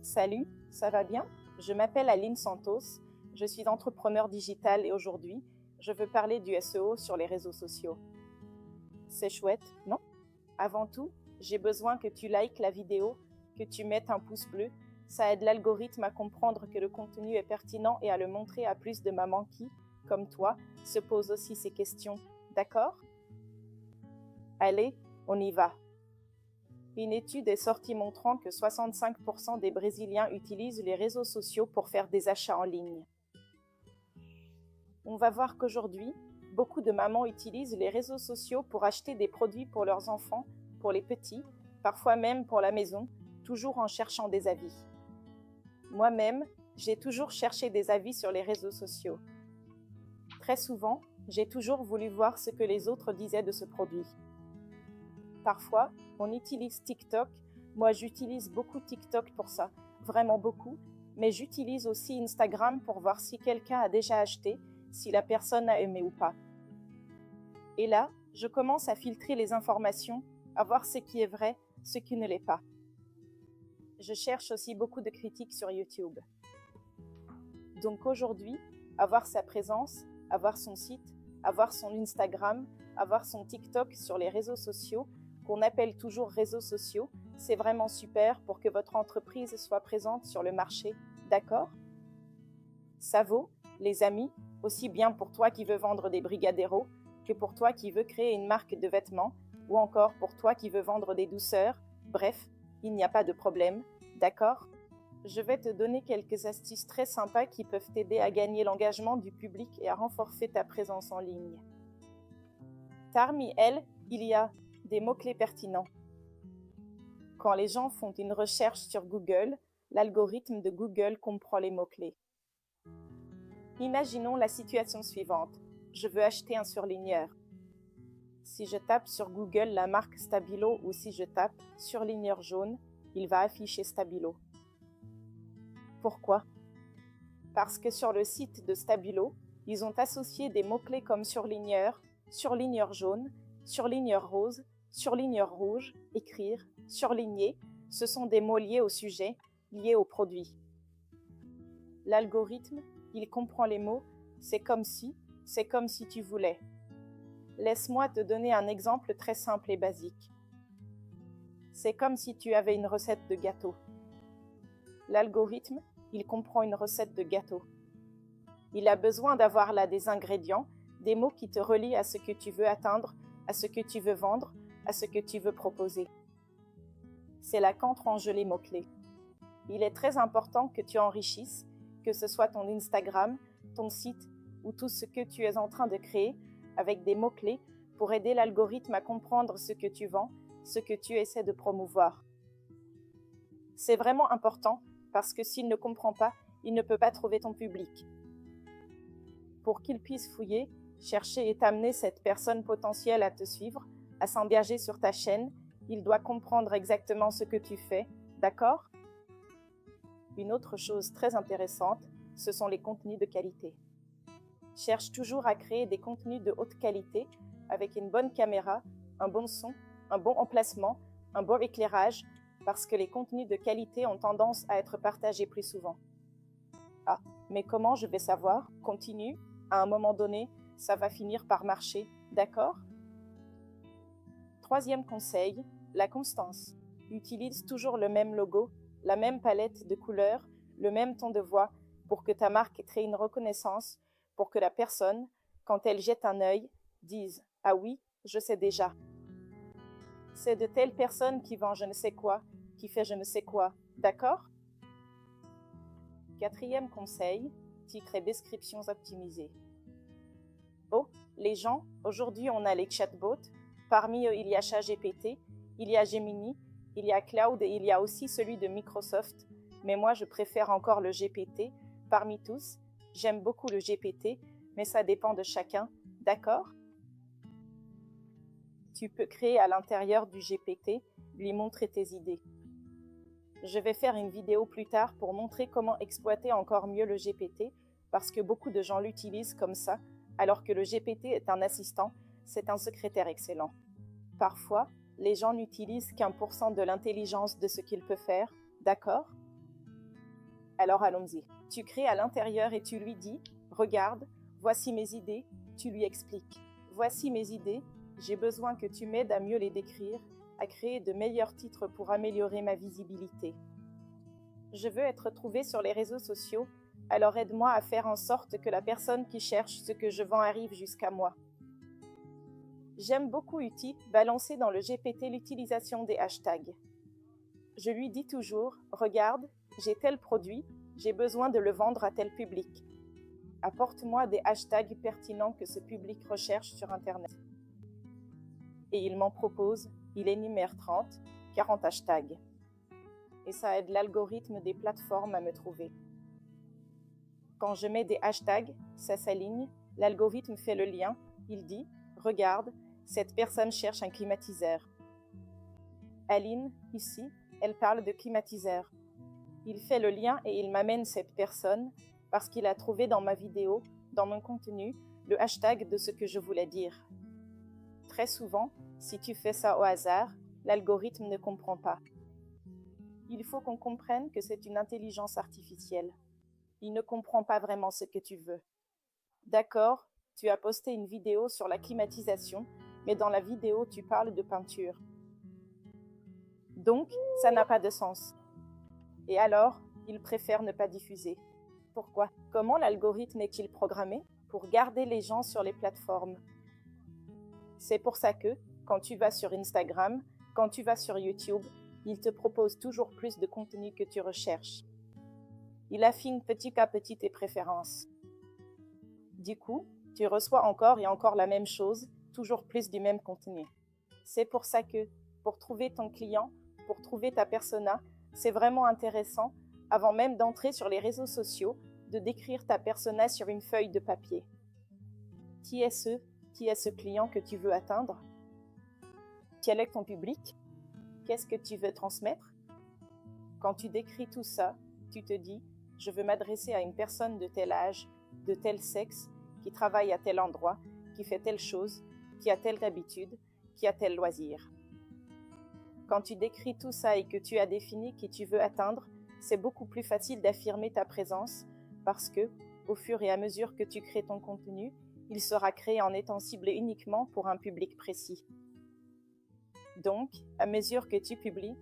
Salut, ça va bien? Je m'appelle Aline Santos, je suis entrepreneur digital et aujourd'hui, je veux parler du SEO sur les réseaux sociaux. C'est chouette, non? Avant tout, j'ai besoin que tu likes la vidéo, que tu mettes un pouce bleu. Ça aide l'algorithme à comprendre que le contenu est pertinent et à le montrer à plus de mamans qui, comme toi, se posent aussi ces questions. D'accord? Allez, on y va. Une étude est sortie montrant que 65% des Brésiliens utilisent les réseaux sociaux pour faire des achats en ligne. On va voir qu'aujourd'hui, beaucoup de mamans utilisent les réseaux sociaux pour acheter des produits pour leurs enfants, pour les petits, parfois même pour la maison, toujours en cherchant des avis. Moi-même, j'ai toujours cherché des avis sur les réseaux sociaux. Très souvent, j'ai toujours voulu voir ce que les autres disaient de ce produit. Parfois, on utilise TikTok. Moi, j'utilise beaucoup TikTok pour ça, vraiment beaucoup, mais j'utilise aussi Instagram pour voir si quelqu'un a déjà acheté, si la personne a aimé ou pas. Et là, je commence à filtrer les informations, à voir ce qui est vrai, ce qui ne l'est pas. Je cherche aussi beaucoup de critiques sur YouTube. Donc aujourd'hui, avoir sa présence, avoir son site, avoir son Instagram, avoir son TikTok sur les réseaux sociaux, qu'on appelle toujours réseaux sociaux, c'est vraiment super pour que votre entreprise soit présente sur le marché, d'accord? Ça vaut, les amis, aussi bien pour toi qui veux vendre des brigadeiros que pour toi qui veux créer une marque de vêtements ou encore pour toi qui veux vendre des douceurs. Bref, il n'y a pas de problème, d'accord? Je vais te donner quelques astuces très sympas qui peuvent t'aider à gagner l'engagement du public et à renforcer ta présence en ligne. Parmi elles, il y a des mots-clés pertinents. Quand les gens font une recherche sur Google, l'algorithme de Google comprend les mots-clés. Imaginons la situation suivante. Je veux acheter un surligneur. Si je tape sur Google la marque Stabilo ou si je tape surligneur jaune, il va afficher Stabilo. Pourquoi? Parce que sur le site de Stabilo, ils ont associé des mots-clés comme surligneur, surligneur jaune, surligneur rose, surligneur rouge, écrire, surligner, ce sont des mots liés au sujet, liés au produit. L'algorithme, il comprend les mots, c'est comme si tu voulais. Laisse-moi te donner un exemple très simple et basique. C'est comme si tu avais une recette de gâteau. L'algorithme, il comprend une recette de gâteau. Il a besoin d'avoir là des ingrédients, des mots qui te relient à ce que tu veux atteindre, à ce que tu veux vendre, à ce que tu veux proposer. C'est là qu'entrent en jeu les mots-clés. Il est très important que tu enrichisses, que ce soit ton Instagram, ton site ou tout ce que tu es en train de créer avec des mots-clés pour aider l'algorithme à comprendre ce que tu vends, ce que tu essaies de promouvoir. C'est vraiment important parce que s'il ne comprend pas, il ne peut pas trouver ton public. Pour qu'il puisse fouiller, chercher et t'amener cette personne potentielle à te suivre, à s'engager sur ta chaîne, il doit comprendre exactement ce que tu fais, d'accord? Une autre chose très intéressante, ce sont les contenus de qualité. Cherche toujours à créer des contenus de haute qualité avec une bonne caméra, un bon son, un bon emplacement, un bon éclairage, parce que les contenus de qualité ont tendance à être partagés plus souvent. Ah, mais comment je vais savoir? Continue, à un moment donné, ça va finir par marcher, d'accord? Troisième conseil, la constance. Utilise toujours le même logo, la même palette de couleurs, le même ton de voix pour que ta marque crée une reconnaissance, pour que la personne, quand elle jette un œil, dise « Ah oui, je sais déjà ». C'est de telle personne qui vend je ne sais quoi, qui fait je ne sais quoi, d'accord? Quatrième conseil, titre et descriptions optimisées. Oh, les gens, aujourd'hui on a les chatbots, parmi eux il y a ChatGPT, il y a Gemini, il y a Cloud et il y a aussi celui de Microsoft, mais moi je préfère encore le GPT, parmi tous, j'aime beaucoup le GPT, mais ça dépend de chacun, d'accord? Tu peux créer à l'intérieur du GPT, lui montrer tes idées. Je vais faire une vidéo plus tard pour montrer comment exploiter encore mieux le GPT, parce que beaucoup de gens l'utilisent comme ça, alors que le GPT est un assistant, c'est un secrétaire excellent. Parfois, les gens n'utilisent qu'1% de l'intelligence de ce qu'il peut faire, d'accord? Alors allons-y. Tu crées à l'intérieur et tu lui dis, regarde, voici mes idées, tu lui expliques. Voici mes idées, j'ai besoin que tu m'aides à mieux les décrire, à créer de meilleurs titres pour améliorer ma visibilité. Je veux être trouvé sur les réseaux sociaux, alors aide-moi à faire en sorte que la personne qui cherche ce que je vends arrive jusqu'à moi. J'aime beaucoup balancer dans le GPT l'utilisation des hashtags. Je lui dis toujours, regarde, j'ai tel produit, j'ai besoin de le vendre à tel public. Apporte-moi des hashtags pertinents que ce public recherche sur Internet. Et il m'en propose, il énumère 30, 40 hashtags. Et ça aide l'algorithme des plateformes à me trouver. Quand je mets des hashtags, ça s'aligne, l'algorithme fait le lien, il dit, regarde, cette personne cherche un climatiseur. Aline, ici, elle parle de climatiseur. Il fait le lien et il m'amène cette personne parce qu'il a trouvé dans ma vidéo, dans mon contenu, le hashtag de ce que je voulais dire. Très souvent, si tu fais ça au hasard, l'algorithme ne comprend pas. Il faut qu'on comprenne que c'est une intelligence artificielle. Il ne comprend pas vraiment ce que tu veux. D'accord, tu as posté une vidéo sur la climatisation, mais dans la vidéo, tu parles de peinture. Donc, ça n'a pas de sens. Et alors, il préfère ne pas diffuser. Pourquoi? Comment l'algorithme est-il programmé? Pour garder les gens sur les plateformes. C'est pour ça que, quand tu vas sur Instagram, quand tu vas sur YouTube, il te propose toujours plus de contenu que tu recherches. Il affine petit à petit tes préférences. Du coup, tu reçois encore et encore la même chose, toujours plus du même contenu. C'est pour ça que, pour trouver ton client, pour trouver ta persona, c'est vraiment intéressant, avant même d'entrer sur les réseaux sociaux, de décrire ta persona sur une feuille de papier. Qui est ce client que tu veux atteindre? Quel est ton public? Qu'est-ce que tu veux transmettre? Quand tu décris tout ça, tu te dis, je veux m'adresser à une personne de tel âge, de tel sexe, qui travaille à tel endroit, qui fait telle chose, qui a telle habitude, qui a tel loisir. Quand tu décris tout ça et que tu as défini qui tu veux atteindre, c'est beaucoup plus facile d'affirmer ta présence parce que, au fur et à mesure que tu crées ton contenu, il sera créé en étant ciblé uniquement pour un public précis. Donc, à mesure que tu publies,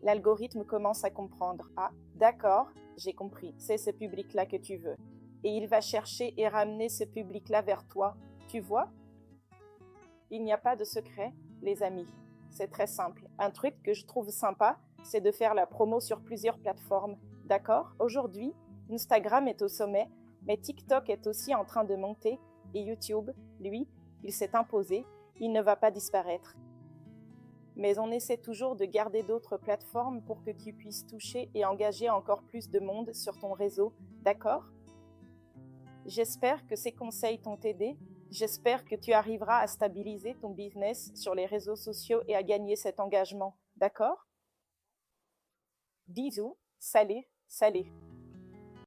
l'algorithme commence à comprendre. Ah, d'accord, j'ai compris, c'est ce public-là que tu veux. Et il va chercher et ramener ce public-là vers toi. Tu vois? Il n'y a pas de secret, les amis. C'est très simple. Un truc que je trouve sympa, c'est de faire la promo sur plusieurs plateformes. D'accord? Aujourd'hui, Instagram est au sommet, mais TikTok est aussi en train de monter et YouTube, lui, il s'est imposé, il ne va pas disparaître. Mais on essaie toujours de garder d'autres plateformes pour que tu puisses toucher et engager encore plus de monde sur ton réseau. D'accord? J'espère que ces conseils t'ont aidé. J'espère que tu arriveras à stabiliser ton business sur les réseaux sociaux et à gagner cet engagement. D'accord? Bisous, salut, salut.